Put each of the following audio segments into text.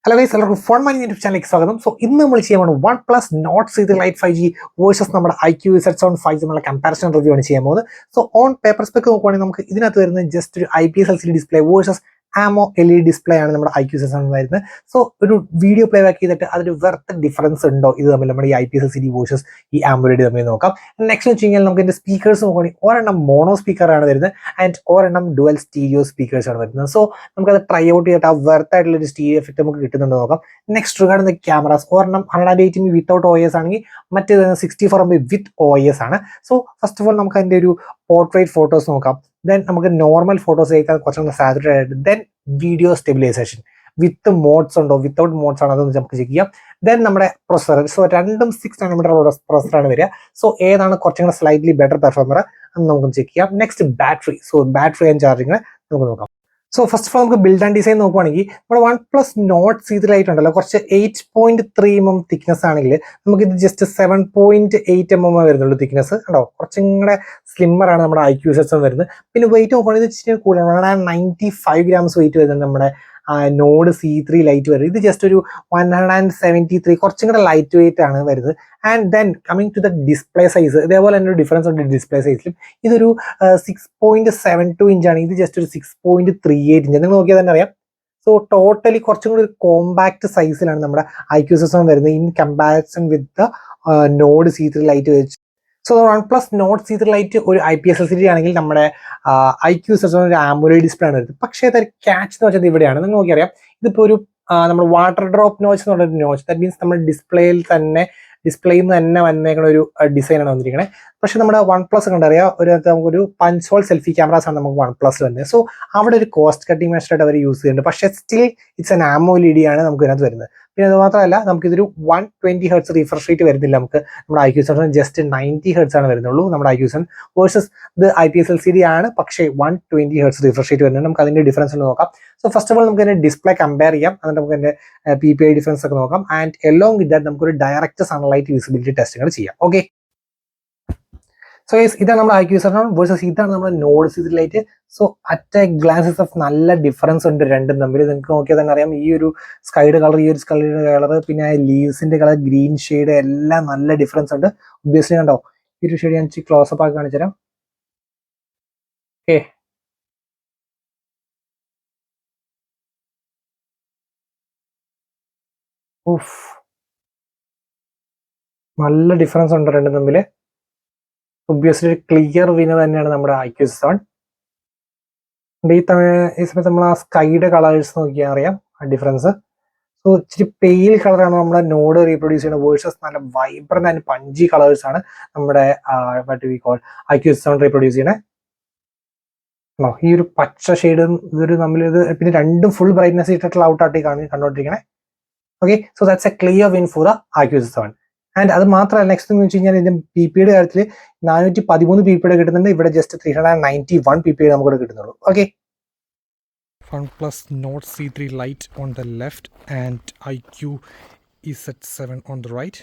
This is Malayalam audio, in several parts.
Hello guys, welcome to my YouTube channel. So, in the OnePlus Nord C3 Lite 5G versus Iqoo Z7 5G comparison review. So, on paper spec, just IPS LCD display versus AMO LED display on Iqoo Z7. So, video playback is worth the difference in IPS LCD versus AMOLED. Next, we speakers or mono speaker and or dual stereo speakers. So, we try out worth stereo effect. Next, regarding the cameras, or 180 without OS, 64 with OS. So, first of all, we can portrait photos. Then normal photos, then video stabilization with the modes and without modes. Then processor. So, random 6nm processor. So, a slightly better performer. Next, battery. So, battery and charging. So, first of all, we build and design OnePlus Nord C3 Lite 8.3 mm thickness. Just 7.8 mm thickness. Slimmer Iqoo Z7. Weight 195 grams weight. Nord C3 Lite. This is just 173 lightweight. And then coming to the display size, there was a difference on the display size. This is 6.72 inch. This is just 6.38 inch. So totally compact size Iqoo Z7 in comparison with the Nord C3 Lite. So the OnePlus Nord C3 Lite or IPS LCD ആണെങ്കിൽ നമ്മുടെ Iqoo Z7 AMOLED display ആണ് വരുന്നത്. പക്ഷേ അത് catch എന്ന് വെച്ചാൽ ഇവിടെയാണ്. നിങ്ങൾക്ക് നോക്കിയറിയാം ഇതിപ്പോൾ ഒരു നമ്മൾ വാട്ടർ ഡ്രോപ്പ് നോച്ച് എന്നുള്ളൊരു നോച്ച്. ദാറ്റ് മീൻസ് നമ്മൾ ഡിസ്പ്ലേയിൽ തന്നെ വന്നേക്കുന്ന ഒരു ഡിസൈനാണ് വന്നിരിക്കുന്നത്. പക്ഷെ നമ്മുടെ OnePlus കണ്ടറിയാം നമുക്കൊരു പഞ്ച് ഹോൾ സെൽഫി ക്യാമറാസ് ആണ് നമുക്ക് OnePlus വരുന്നത്. സോ അവിടെ ഒരു കോസ്റ്റ് കട്ടിംഗ് മെഷറായിട്ട് അവർ യൂസ് ചെയ്യുന്നുണ്ട്. പക്ഷേ സ്റ്റിൽ ഇറ്റ്സ് ആൻ AMOLED ആണ് നമുക്ക് ഇതിനകത്ത് വരുന്നത്. പിന്നെ അത് മാത്രമല്ല നമുക്കിതൊരു 120 Hz റിഫ്രഷ് റേറ്റ് വരുന്നില്ല. നമുക്ക് നമ്മുടെ Iqoo Z7 ജസ്റ്റ് 90 Hz ആണ് വരുന്നുള്ളൂ. നമ്മുടെ Iqoo Z7 വേഴ്സസ് ഇത് IPS LCD ആണ്, പക്ഷേ 120 Hz റിഫ്രഷ് റേറ്റ് വരുന്നുണ്ട്. നമുക്ക് അതിന്റെ ഡിഫറൻസ് ഒന്ന് നോക്കാം. സോ ഫസ്റ്റ് ഓഫ് ഓൾ നമുക്ക് അതിന്റെ ഡിസ്പ്ലേ കമ്പയർ ചെയ്യാം. എന്നിട്ട് നമുക്ക് അതിന്റെ PPI ഡിഫറൻസ് ഒക്കെ നോക്കാം. ആൻഡ് എലോങ് വിത്ത് ദാറ്റ് നമുക്കൊരു ഡയറക്റ്റ് സൺലൈറ്റ് വിസിബിലിറ്റി ടെസ്റ്റുകൾ ചെയ്യാം. ഓക്കെ, സോ ഇതാണ് നമ്മുടെ Iqoo Z7 വേഴ്സസ് ഇതാണ് നമ്മുടെ Nord C3 Lite. So at A glances of നല്ല ഡിഫറൻസ് ഉണ്ട് രണ്ടും തമ്മിൽ. നിങ്ങൾക്ക് നോക്കിയാൽ തന്നെ അറിയാം, ഈ ഒരു സ്കൈഡ് കളർ, ഈ ഒരു സ്കൈഡ് കളർ, പിന്നെ ലീവ്സിന്റെ കളർ, ഗ്രീൻ ഷെയ്ഡ് എല്ലാം നല്ല ഡിഫറൻസ് ഉണ്ട്. ഒബ്വിയസ്ലി കണ്ടോ, ഈ ഒരു ഷെയ്ഡ് ഞാൻ ക്ലോസപ്പ് ആക്കി കാണിച്ചു തരാം. ഓക്കെ, നല്ല ഡിഫറൻസ് ഉണ്ട് രണ്ടും തമ്മിൽ. ഒബ്വിയസ്ലി ഒരു ക്ലിയർ വിനർ തന്നെയാണ് നമ്മുടെ Iqoo Z7. ഈ സമയത്ത് നമ്മൾ ആ സ്കൈയുടെ കളേഴ്സ് നോക്കിയാൽ അറിയാം ആ ഡിഫറൻസ്. സോ ഇച്ചിരി പെയിൽ കളറാണ് നമ്മുടെ നോഡ് റീപ്രൊഡ്യൂസ് ചെയ്യുന്നത് വേഴ്സസ് നല്ല വൈബ്രന്റ് ആൻഡ് പഞ്ചി കളേഴ്സ് ആണ് നമ്മുടെ Iqoo Z7 റീപ്രൊഡ്യൂസ് ചെയ്യണേ. ഈ ഒരു പച്ച ഷെയ്ഡ് ഇതൊരു തമ്മിലിത്, പിന്നെ രണ്ടും ഫുൾ ബ്രൈറ്റ്നസ് ഇട്ടിട്ടുള്ള ഔട്ടാട്ടി കണ്ടോണ്ടിരിക്കണേ. Okay, so that's a clear win for the Iqoo Z7. And അത് മാത്രമല്ല, നെക്സ്റ്റ് എന്ന് വെച്ച് കഴിഞ്ഞാൽ ഇതിന്റെ PPയുടെ കാര്യത്തിൽ 413 PPയുടെ കിട്ടുന്നുണ്ട്. ഇവിടെ ജസ്റ്റ് 391 PPയുടെ നമുക്ക് കിട്ടുന്നുള്ളൂ. Okay, OnePlus Nord C3 Lite on the left and Iqoo Z7 on the right.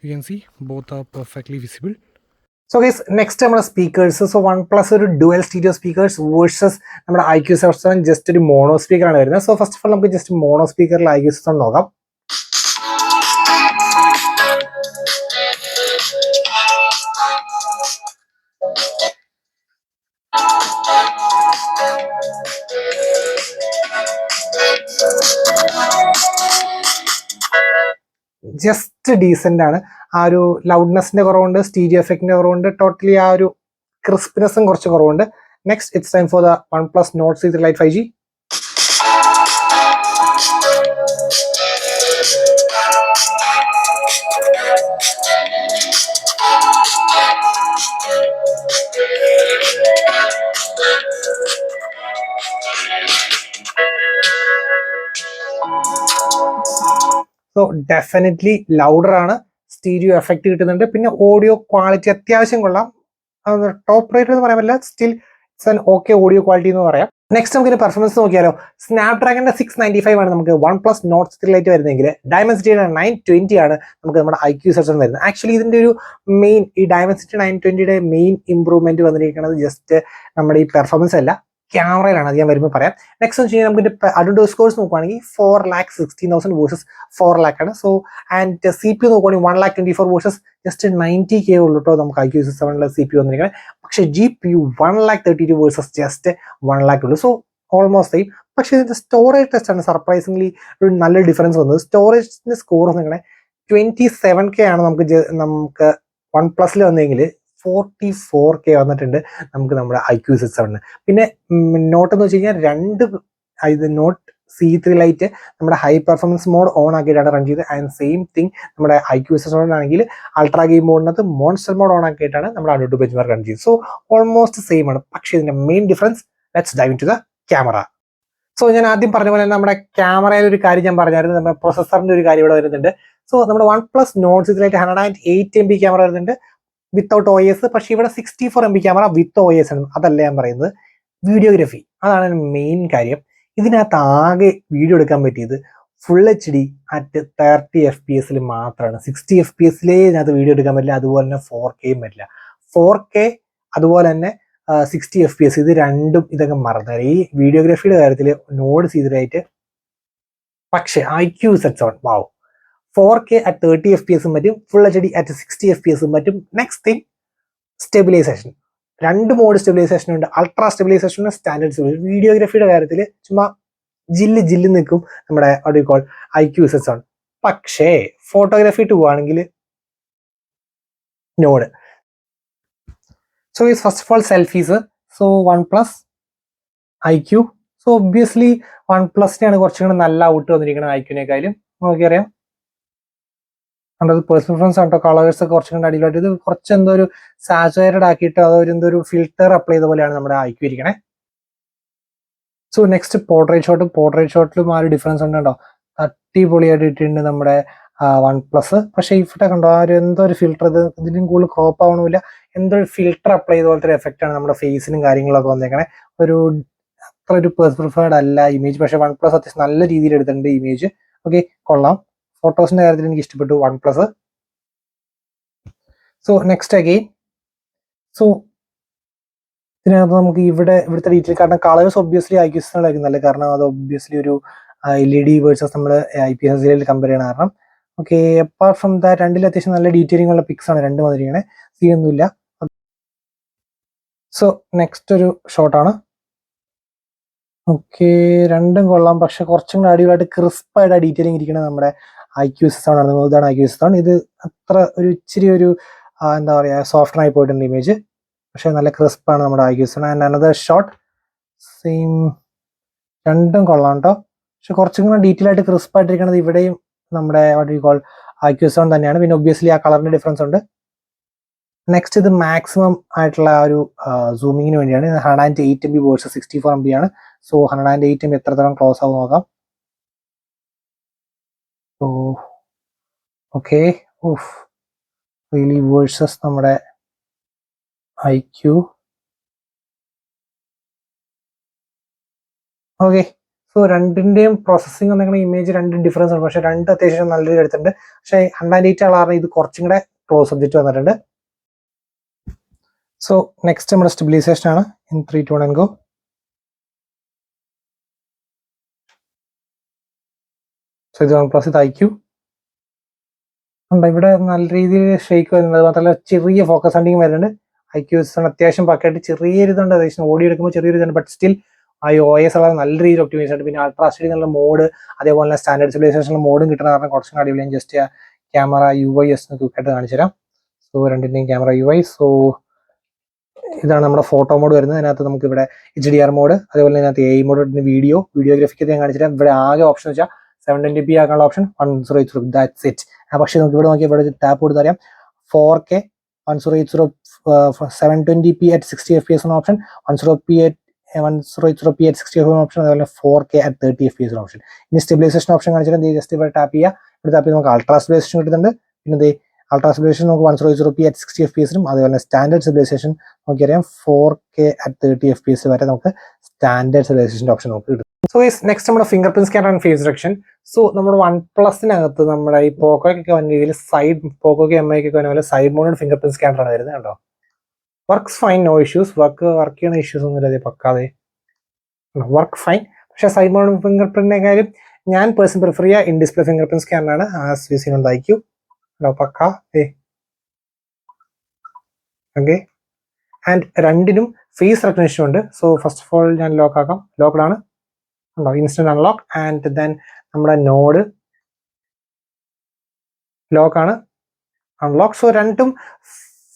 You can see both are perfectly visible. So guys, next നമ്മുടെ സ്പീക്കേഴ്സ്. സോ OnePlus ഒരു ഡുവൽ സ്റ്റീരിയോ സ്പീക്കേഴ്സ് വേഴ്സസ് നമ്മുടെ Iqoo Z7 ജസ്റ്റ് ഒരു മോണോ സ്പീക്കർ ആണ് വരുന്നത്. സോ ഫസ്റ്റ് ഓഫ് ഓൾ നമുക്ക് ജസ്റ്റ് മോണോ സ്പീക്കറിൽ Iqoo Z7 നോക്കാം. ജസ്റ്റ് ഡീസെന്റ് ആണ്. ആ ഒരു ലൗഡ്നെസിന്റെ കുറവുണ്ട്, സ്റ്റീരിയോ എഫക്റ്റിന്റെ കുറവുണ്ട്, ടോട്ടലി ആ ഒരു ക്രിസ്പിനെസ്സും കുറച്ച് കുറവുണ്ട്. Next it's time for the OnePlus Nord C3 Lite 5G. So definitely louder ആണ്, സ്റ്റീരിയോ എഫക്റ്റ് കിട്ടുന്നുണ്ട്, പിന്നെ ഓഡിയോ ക്വാളിറ്റി അത്യാവശ്യം കൊള്ളാം. ടോപ്പ് റേറ്റ് എന്ന് പറയാൻ പറ്റില്ല, still it's an okay audio quality എന്ന് പറയാം. നെക്സ്റ്റ് നമുക്ക് പെർഫോമൻസ് നോക്കിയാലോ. സ്നാപ്ഡ്രാഗണിന്റെ 695 ആണ് നമുക്ക് OnePlus Nord C3 Lite വരുന്നെങ്കിൽ, ഡയമൻസിറ്റിയുടെ 920 ആണ് നമുക്ക് നമ്മുടെ Iqoo Z7 വരുന്നത്. ആക്ച്വലി ഇതിന്റെ ഒരു മെയിൻ, ഈ ഡയമൻസിറ്റി 920യുടെ മെയിൻ ഇംപ്രൂവ്മെന്റ് വന്നിരിക്കുന്നത് ജസ്റ്റ് നമ്മുടെ ഈ പെർഫോമൻസ് അല്ല, ക്യാമറയിലാണ്, അത് ഞാൻ വരുമ്പോൾ പറയാം. നെക്സ്റ്റ് വെച്ച് കഴിഞ്ഞാൽ നമുക്ക് അഡ്വാൻസ് സ്കോർസ് നോക്കുകയാണെങ്കിൽ 4,16,000 വേഴ്സസ് 4 lakh ആണ്. So and C P U നോക്കുകയാണെങ്കിൽ 1,24,000 വേഴ്സസ് ജസ്റ്റ് 90K ഉള്ളൂ കേട്ടോ നമുക്ക് Iqoo Z7 C P U വന്നിരിക്കുന്നത്. പക്ഷേ G P U 1,32,000 versus just 1 lakh ഉള്ളൂ. So almost same. പക്ഷേ ഇതിന്റെ സ്റ്റോറേജ് ടെസ്റ്റ് ആണ് സർപ്രൈസിംഗ്ലി ഒരു നല്ല ഡിഫറൻസ് വന്നത്. സ്റ്റോറേജിന്റെ സ്കോർ നിങ്ങളുടെ 27K ആണ് നമുക്ക് OnePlusൽ വന്നെങ്കിൽ 44K വന്നിട്ടുണ്ട് നമുക്ക് നമ്മുടെ Iqoo Z7. പിന്നെ നോട്ട് എന്ന് വെച്ച് കഴിഞ്ഞാൽ ഇത് നോട്ട് C3 ലൈറ്റ് നമ്മുടെ ഹൈ പെർഫോമൻസ് മോഡ് ഓൺ ആക്കിയിട്ടാണ് റൺ ചെയ്തത്. ആൻഡ് സെയിം തിങ് നമ്മുടെ Iqoo Z7 ആണെങ്കിൽ അൾട്രാ ഗെയിം മോഡിനകത്ത് മോൺസ്റ്റർ മോഡ് ഓൺ ആക്കിയിട്ടാണ് നമ്മുടെ Antutu ബെഞ്ച്മാർക്ക് റൺ ചെയ്തത്. സോ ഓൾമോസ്റ്റ് സെയിം ആണ്. പക്ഷേ ഇതിന്റെ main difference, let's dive into the camera. So ഞാൻ ആദ്യം പറഞ്ഞ പോലെ നമ്മുടെ ക്യാമറയിൽ ഒരു കാര്യം ഞാൻ പറഞ്ഞായിരുന്നു, നമ്മുടെ പ്രൊസസ്സറിന്റെ ഒരു കാര്യം ഇവിടെ വരുന്നുണ്ട്. സോ നമ്മുടെ OnePlus Nord C3 Lite 108 MB camera വരുന്നുണ്ട് വിത്തൗട്ട് OS. പക്ഷേ ഇവിടെ 64 MB ക്യാമറ വിത്ത് OS ആണ്. അതല്ല ഞാൻ പറയുന്നത്, വീഡിയോഗ്രഫി അതാണ് മെയിൻ കാര്യം. ഇതിനകത്ത് ആകെ വീഡിയോ എടുക്കാൻ പറ്റിയത് ഫുൾ HD അറ്റ് 30 FPS മാത്രമാണ്. 60 FPS ഇതിനകത്ത് വീഡിയോ എടുക്കാൻ പറ്റില്ല. അതുപോലെ തന്നെ 4Kയും പറ്റില്ല. 4K അതുപോലെ തന്നെ 60 FPS ഇത് രണ്ടും ഇതൊക്കെ മറന്നു ഈ വീഡിയോഗ്രഫിയുടെ കാര്യത്തിൽ Nord C3 Lite. പക്ഷേ Iqoo Z7 വാവ് 4K at 30 FPS പറ്റും, ഫുൾ HD at 60 FPS പറ്റും. Next thing stabilisation, 2 mode stabilisation ഉണ്ട്, അൾട്രാ സ്റ്റെബിലൈസേഷൻ, സ്റ്റാൻഡേർഡ് സ്റ്റെബിലൈസേഷൻ. വീഡിയോഗ്രഫിയുടെ കാര്യത്തിൽ ചുമ്മാ ജില്ല് നിൽക്കും നമ്മുടെ Iqoo Z7. പക്ഷേ ഫോട്ടോഗ്രാഫി പോവുകയാണെങ്കിൽ Nord. So first of all selfies. So OnePlus Iqoo. So obviously OnePlusനെയാണ് കുറച്ചും കൂടെ നല്ല ഔട്ട് വന്നിരിക്കുന്നത് Iqooനെക്കാളും. നോക്കിയറിയാം പേഴ്സണൽ പ്രിഫറൻസ് ആട്ടോ. കളേഴ്സ് ഒക്കെ കുറച്ചും കൂടെ അടിയിലോട്ട് ഇത് കുറച്ച് എന്തോ ഒരു സാച്ചുറേറ്റഡ് ആക്കിയിട്ട് അതൊരു എന്തോ ഒരു ഫിൽറ്റർ അപ്ലൈ ചെയ്ത പോലെയാണ് നമ്മുടെ Iqoo ഇരിക്കണേ. സോ നെക്സ്റ്റ് പോർട്രേറ്റ് ഷോട്ടിലും ആ ഒരു ഡിഫറൻസ് ഉണ്ട് കേട്ടോ. അടിപൊളിയായിട്ട് ഇട്ടിട്ടുണ്ട് നമ്മുടെ OnePlus. പക്ഷേ ഇവിടെ കണ്ടോ ആ ഒരു എന്തോ ഒരു ഫിൽറ്റർ, ഇതിനും കൂടുതൽ ക്രോപ്പ് ആവണമില്ല, എന്തോ ഒരു ഫിൽറ്റർ അപ്ലൈ ചെയ്ത പോലത്തെ ഒരു എഫക്റ്റ് ആണ് നമ്മുടെ ഫേസിനും കാര്യങ്ങളൊക്കെ വന്നേക്കണേ. ഒരു അത്ര ഒരു പ്രിഫേർഡ് അല്ല ഇമേജ്. പക്ഷേ OnePlus അത്യാവശ്യം നല്ല രീതിയിൽ എടുത്തിട്ടുണ്ട് ഇമേജ്. ഓക്കെ, കൊള്ളാം. ഫോട്ടോസിന്റെ കാര്യത്തിൽ എനിക്ക് ഇഷ്ടപ്പെട്ടു OnePlus. So next again, so ഇതിനകത്ത് നമുക്ക് ഇവിടുത്തെ ഡീറ്റെയിൽ കാരണം കളേഴ്സ് ഒബ്വിയസ്ലി Iqoo Z7 നല്ലത്. കാരണം അത് ഒബ്വിയസ്ലി ഒരു LED വേഴ്സസ് നമ്മൾ IPS കമ്പയർ ചെയ്യണ കാരണം. ഓക്കെ, അപ്പാർട്ട് ഫ്രം ദാറ്റ് രണ്ടിൽ അത്യാവശ്യം നല്ല ഡീറ്റെയിലിംഗ് ഉള്ള പിക്സ് ആണ് രണ്ടും വന്നിരിക്കണേ. സീനൊന്നുമില്ല. സോ നെക്സ്റ്റ് ഒരു ഷോട്ടാണ്. ഓക്കെ, രണ്ടും കൊള്ളാം. പക്ഷെ കുറച്ചും കൂടെ അടിപൊളിയായിട്ട് ക്രിസ്പായിട്ട് ഡീറ്റെയിലിംഗ് ഇരിക്കുന്നത് നമ്മുടെ Iqoo Z7 ആണ്. ഇതാണ് Iqoo Z7. ഇത് അത്ര ഒരു ഇച്ചിരി ഒരു എന്താ പറയുക സോഫ്റ്റനായി പോയിട്ടുണ്ട് ഇമേജ്. പക്ഷെ നല്ല ക്രിസ്പാണ് നമ്മുടെ Iqoo Z7. And another shot same, രണ്ടും കൊള്ളാം കേട്ടോ. പക്ഷെ കുറച്ചും കൂടെ ഡീറ്റെയിൽ ആയിട്ട് ക്രിസ്പായിട്ടിരിക്കുന്നത് ഇവിടെയും നമ്മുടെ Iqoo Z7 തന്നെയാണ്. പിന്നെ ഒബ്വിയസ്ലി ആ കളറിന്റെ ഡിഫറൻസ് ഉണ്ട്. നെക്സ്റ്റ് ഇത് മാക്സിമം ആയിട്ടുള്ള ആ ഒരു സൂമിങ്ങിന് വേണ്ടിയാണ്. 108 MB വേഴ്സസ് 64 MB ആണ്. സോ 108 MB എത്രത്തോളം ക്ലോസ് ആവും നോക്കാം. സോ ഓക്കെ, റിയലി വേഴ്സസ് നമ്മുടെ Iqoo. ഓക്കെ, സോ രണ്ടിന്റെയും പ്രോസസ്സിംഗ് വന്നിരിക്കുന്ന ഇമേജ് രണ്ടും ഡിഫറൻസ് ഉണ്ട്. പക്ഷെ രണ്ട് അത്യാവശ്യം നല്ല രീതിയിൽ എടുത്തിട്ടുണ്ട്. പക്ഷേ 108 ആളാണ് ഇത് കുറച്ചും കൂടെ ക്ലോസ് സബ്ജക്റ്റ് വന്നിട്ടുണ്ട്. സോ നെക്സ്റ്റ് നമ്മുടെ സ്റ്റെബിലൈസേഷൻ ആണ്. In 3, 2, 1 go. സോ ഇത് OnePlus, ഇത് Iqoo ഉണ്ട്. ഇവിടെ നല്ല രീതിയിൽ ഷേക്ക് വരുന്നത് മാത്രമല്ല ചെറിയ ഫോക്കസ് ഹണ്ടിങ് വരുന്നുണ്ട്. Iqoo Z7 അത്യാവശ്യം പക്കായിട്ട് ചെറിയൊരു ഇതുണ്ട്. അത്യാവശ്യം ഓടി എടുക്കുമ്പോൾ ചെറിയൊരു ഇതുണ്ട്. ബട്ട് സ്റ്റിൽ ആ OS വളരെ നല്ല രീതിയിൽ ഒപ്റ്റിമൈസ് ആയിട്ട്. പിന്നെ അൾട്രാ സ്റ്റഡി എന്നുള്ള മോഡ് അതേപോലെ തന്നെ സ്റ്റാൻഡേർഡ് സ്റ്റെബിലൈസേഷനുള്ള മോഡും കിട്ടുന്ന കാരണം കുറച്ചും അടിപൊളി. ഞാൻ ജസ്റ്റ് ക്യാമറ UI ക്വിക്കായിട്ട് കാണിച്ചു തരാം. സോ രണ്ടിൻ്റെയും ക്യാമറ UI. സോ ഇതാണ് നമ്മുടെ ഫോട്ടോ മോഡ് വരുന്നത്. അതിനകത്ത് നമുക്ക് ഇവിടെ HDR മോഡ്, അതേപോലെ ഇതിനകത്ത് AI മോഡ്, വീഡിയോഗ്രാഫിക്ക് ഞാൻ കാണിച്ചിട്ട് ഇവിടെ ആകെ ഓപ്ഷൻ വെച്ചാൽ 720p ആക്കാനുള്ള ഓപ്ഷൻ 1080. That's it. പക്ഷേ നമുക്ക് ഇവിടെ നോക്കിയാൽ ഇവിടെ ടാപ്പ് കൊടുത്ത് അറിയാം 4K 1080 720p at 60 FPS എന്ന option, 1080p at 60 FPS option, അതുപോലെ 4K at 30 FPS ഓപ്ഷൻ. ഇനി സ്റ്റെബിലൈസേഷൻ ഓപ്ഷൻ കാണിച്ചിട്ട് ജസ്റ്റ് ഇവിടെ ടാപ്പ് ചെയ്യുക. ഇവിടെ ടാപ്പ് ചെയ്ത് നമുക്ക് അൾട്രാ സ്റ്റെബിലൈസേഷൻ കിട്ടുന്നുണ്ട്. പിന്നെ അൾട്രാ സ്റ്റെബിലൈസേഷൻ നമുക്ക് 1080p at 60 FPS അതുപോലെ standard stabilisation നോക്കിയറിയാം 4K at 30 FPS വരെ നമുക്ക് സ്റ്റാൻഡേർഡ് സ്റ്റെബിലൈസേഷൻ ഓപ്ഷൻ നമുക്ക് കിട്ടും. സോ നെക്സ്റ്റ് നമ്മുടെ finger print scanner and face recognition. So നമ്മുടെ OnePlusനകത്ത് നമ്മുടെ ഈ പോക്കോയ്ക്കൊക്കെ വന്ന രീതിയിൽ പോക്കോയ്ക്ക് MIക്കൊക്കെ വന്ന പോലെ side mounted finger print scanner ആണ് വരുന്നത്. കണ്ടോ, works fine, no issues. Work ചെയ്യുന്ന ഇഷ്യൂസ് ഒന്നും ഇല്ലാതെ പക്കാതെ. Work fine. പക്ഷേ സൈഡ് മൗണ്ട് ഫിംഗർ പ്രിന്റിനെക്കാളും ഞാൻ പേഴ്സൺ പ്രിഫർ ചെയ്യുക ഇൻ ഡിസ്പ്ലേ ഫിംഗർ പ്രിന്റ് സ്കാനറാണ്. As you seen on the IQ. പക്ക. ഓക്കെ, ആൻഡ് രണ്ടിനും ഫേസ് റെക്കഗ്നിഷൻ ഉണ്ട്. സോ ഫസ്റ്റ് ഓഫ് ഓൾ ഞാൻ ലോക്ക് ആക്കാം. ലോക്ക്ഡ് ആണ്, ഉണ്ടോ, ഇൻസ്റ്റന്റ് അൺലോക്ക്. ആൻഡ് ദെൻ നമ്മുടെ നോഡ് ലോക്കാണ്, അൺലോക്ക്. സോ രണ്ടും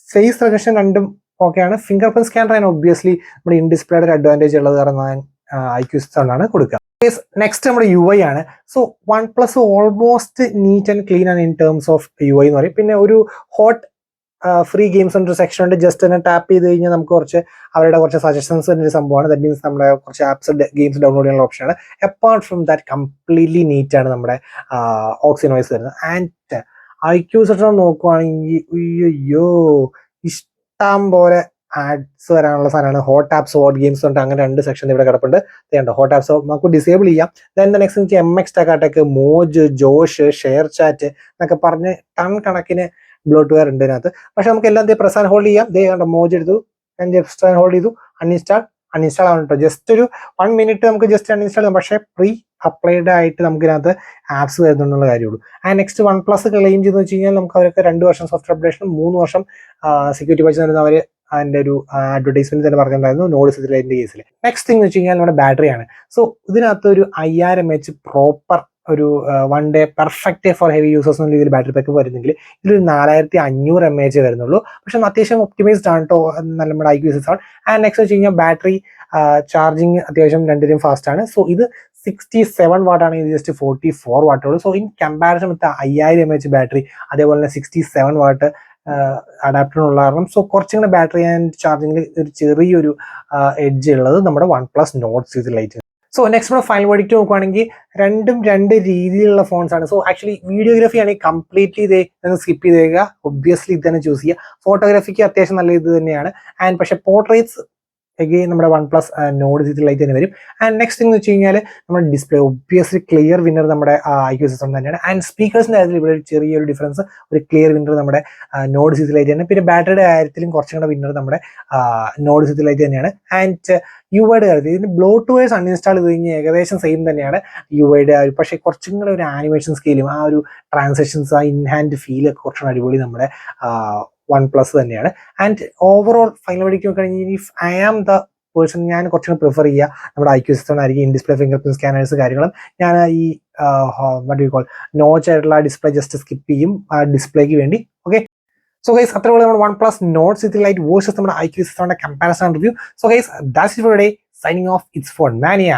ഫേസ് റെക്കഗ്നിഷൻ രണ്ടും ഓക്കെയാണ്. ഫിംഗർ പ്രിന്റ് സ്കാനർ ആണ് ഒബ്വിയസ്ലി നമ്മുടെ ഇൻ ഡിസ്പ്ലേയുടെ ഒരു അഡ്വാൻറ്റേജ് ഉള്ളത് കാരണം ഞാൻ IQ Z7 ആണ് കൊടുക്കുക. നെക്സ്റ്റ് നമ്മുടെ UI ആണ്. So OnePlus almost neat and clean ആണ് ഇൻ ടേംസ് ഓഫ് UI എന്ന് പറയും. പിന്നെ ഒരു ഹോട്ട് ഫ്രീ ഗെയിംസ് ഒരു സെക്ഷൻ ഉണ്ട്. ജസ്റ്റ് തന്നെ ടാപ്പ് ചെയ്ത് കഴിഞ്ഞാൽ നമുക്ക് അവരുടെ കുറച്ച് സജഷൻസ് ഒരു സംഭവമാണ്. ദാറ്റ് മീൻസ് നമ്മുടെ കുറച്ച് ആപ്സ് ഗെയിംസ് ഡൗൺലോഡ് ചെയ്യാനുള്ള ഓപ്ഷനാണ്. Apart from that completely neat ആണ് നമ്മുടെ ഓക്സിനോയ്സ് വരുന്നത്. ആൻഡ് IQ Z7 നോക്കുവാണെങ്കിൽ അയ്യോ ഇഷ്ടം പോലെ ആഡ്സ് വരാനുള്ള സാധനമാണ്. ഹോട്ട് ആപ്സ്, ഹോട്ട് ഗെയിംസ് ഉണ്ട്, അങ്ങനെ 2 സെക്ഷൻ ഇവിടെ കിടപ്പുണ്ട്. ഹോട്ട് ആപ്സ് നമുക്ക് ഡിസേബിൾ ചെയ്യാം. Then next MX tech, Moj, Josh, share chat എന്നൊക്കെ പറഞ്ഞ് ടൺ കണക്കിന് ബ്ലോട്ട്വെയർ ഉണ്ട് ഇതിനകത്ത്. പക്ഷെ നമുക്ക് എല്ലാം പ്രസ് ആൻഡ് ഹോൾഡ് ചെയ്യാം. കണ്ടോ, മോജ് എടുത്തു, ഞാൻ ജസ്റ്റ് ഹോൾഡ് ചെയ്തു, അൺഇൻസ്റ്റാൾ ആണ് കേട്ടോ. ജസ്റ്റ് ഒരു 1 മിനിറ്റ് നമുക്ക് ജസ്റ്റ് അൺഇൻസ്റ്റാൾ ചെയ്യാം. പക്ഷേ പ്രീ അപ്ലൈഡ് ആയിട്ട് നമുക്ക് ഇതിനകത്ത് ആപ്സ് വരുന്നുണ്ടെന്നുള്ള കാര്യമുള്ളൂ. ആൻഡ് നെക്സ്റ്റ് OnePlus ക്ലെയിം ചെയ്തെന്ന് വെച്ച് കഴിഞ്ഞാൽ നമുക്ക് അവർക്ക് 2 വർഷം സോഫ്റ്റ്വെയർ അപ്ഡേഷനും 3 വർഷം സെക്യൂരിറ്റി പാച്ച് തരുന്ന അവർ അതിൻ്റെ ഒരു അഡ്വർടൈസ്മെന്റ് തന്നെ പറഞ്ഞിട്ടുണ്ടായിരുന്നു നോഡ് Z7 കേസിൽ. നെക്സ്റ്റ് തിങ് എന്ന് വെച്ച് കഴിഞ്ഞാൽ നമ്മുടെ ബാറ്ററിയാണ്. സോ ഇതിനകത്ത് ഒരു 5000 mAh പ്രോപ്പർ ഒരു 1 day perfect for heavy users എന്ന രീതിയിൽ ബാറ്ററി ബാക്കപ്പ് വരുന്നെങ്കിൽ ഇതിലൊരു 4500 mAh വരുന്നുള്ളൂ. പക്ഷെ അത്യാവശ്യം ഒപ്റ്റിമൈസ്ഡ് ആണ് കേട്ടോ നമ്മുടെ IQ Z7. ആൻഡ് നെക്സ്റ്റ് വെച്ച് കഴിഞ്ഞാൽ ബാറ്ററി ചാർജിങ് അത്യാവശ്യം രണ്ടിനും ഫാസ്റ്റ് ആണ്. സോ ഇത് 67 വാട്ട് ആണ്, ഇത് ജസ്റ്റ് 44 വാട്ടേ ഉള്ളൂ. So in comparison with 5000 mAh battery, അതേപോലെ തന്നെ 67 വാട്ട് അഡാപ്റ്ററിനുള്ള കാരണം സോ കുറച്ചും കൂടെ ബാറ്ററി ആൻഡ് ചാർജിങ്ങിൽ ഒരു ചെറിയൊരു എഡ്ജ് ഉള്ളത് നമ്മുടെ OnePlus Nord Z Lite. So next നമ്മുടെ ഫൈനൽ വേർഡിക്റ്റ് നോക്കുവാണെങ്കിൽ രണ്ടും 2 രീതിയിലുള്ള ഫോൺസ് ആണ്. സോ ആക്ച്വലി വീഡിയോഗ്രാഫി ആണെങ്കിൽ കംപ്ലീറ്റ്ലി ഇതേ സ്കിപ്പ് ചെയ്തേക്കുക, ഒബ്വിയസ്ലി ഇത് തന്നെ ചൂസ് ചെയ്യുക. ഫോട്ടോഗ്രാഫിക്ക് അത്യാവശ്യം നല്ല ഇത് തന്നെയാണ്. ആൻഡ് പക്ഷേ പോർട്രേറ്റ്സ് അഗെയിൻ നമ്മുടെ OnePlus Nord Z Lite തന്നെ വരും. ആൻഡ് നെക്സ്റ്റ് എന്ന് വെച്ച് കഴിഞ്ഞാൽ നമ്മുടെ ഡിസ്പ്ലേ ഒബ്വിയസ്ലി ക്ലിയർ വിന്നർ നമ്മുടെ IQ Z7 തന്നെയാണ്. ആൻഡ് സ്പീക്കേഴ്സിന്റെ കാര്യത്തിൽ ഇവിടെ ചെറിയൊരു ഡിഫറൻസ്, ഒരു ക്ലിയർ വിന്നർ നമ്മുടെ Nord Z Lite തന്നെ. പിന്നെ ബാറ്ററിയുടെ കാര്യത്തിലും കുറച്ചും കൂടെ വിന്നർ നമ്മുടെ Nord Z Lite തന്നെയാണ്. ആൻഡ് UIയുടെ കാര്യത്തിൽ ഇതിന് ബ്ലോട്ട്വെയർസ് അൺഇൻസ്റ്റാൾ ചെയ്ത് കഴിഞ്ഞാൽ ഏകദേശം സെയിം തന്നെയാണ് UIയുടെ. പക്ഷേ കുറച്ചും കൂടെ ഒരു ആനിമേഷൻ സ്കെയിലും ആ ഒരു ട്രാൻസാക്ഷൻസ്, ആ ഇൻഹാൻഡ് ഫീൽ ഒക്കെ കുറച്ചും അടിപൊളി നമ്മുടെ OnePlus തന്നെയാണ്. ആൻഡ് ഓവറോൾ ഫൈനൽ വേർഡിക്റ്റ് നോക്കുകയാണെങ്കിൽ if I am the person, ഞാൻ കുറച്ചും പ്രിഫർ ചെയ്യുക നമ്മുടെ IQ Z7 ആയിരിക്കും. In display finger print scanners കാര്യങ്ങളും ഞാൻ ഈ നോച്ച് ആയിട്ടുള്ള ഡിസ്പ്ലേ ജസ്റ്റ് സ്കിപ്പ് ചെയ്യും ആ ഡിസ്പ്ലേക്ക് വേണ്ടി. ഓക്കെ, സോ ഗൈസ് അത്രയുള്ള നമ്മുടെ OnePlus Nord Z Lite versus നമ്മുടെ IQ Z7 comparison review. So guys that's it for today. Signing off, it's Phone മാനിയ.